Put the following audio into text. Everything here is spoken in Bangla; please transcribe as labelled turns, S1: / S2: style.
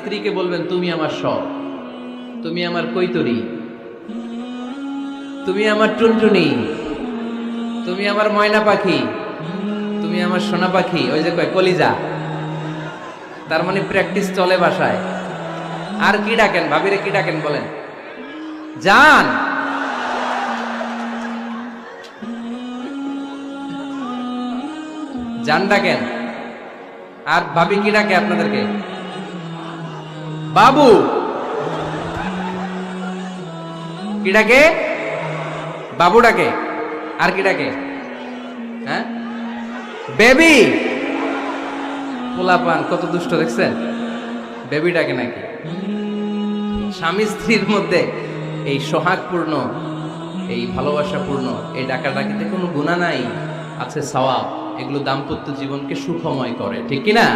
S1: স্ত্রীকে বলবেন তুমি আমার সব, তুমি আমার কৈতরি, তুমি আমার টুনটুনি, তুমি আমার ময়না পাখি, তুমি আমার সোনা পাখি, ওই যে কয় কলিজা। তার মানে প্র্যাকটিস চলে বাসায়। আর কি ডাকেন ভাবিরে, কি ডাকেন বলেন? জান। জান ডাকেন। আর ভাবি কি ডাকে আপনাদেরকে? বাবু। কি ডাকে? বাবু ডাকে। আর কি ডাকে? হ্যাঁ, বেবি। পোলাপান কত দুষ্ট দেখছেন, বেবি ডাকে নাকি? স্বামী স্ত্রীর মধ্যে এই সোহাগপূর্ণ, এই ভালোবাসাপূর্ণ এই ডাকাডাকিতে কোনো গুনাহ নাই, আছে সওয়াব। এগুলো দাম্পত্য জীবনকে সুখময় করে, ঠিক কিনা?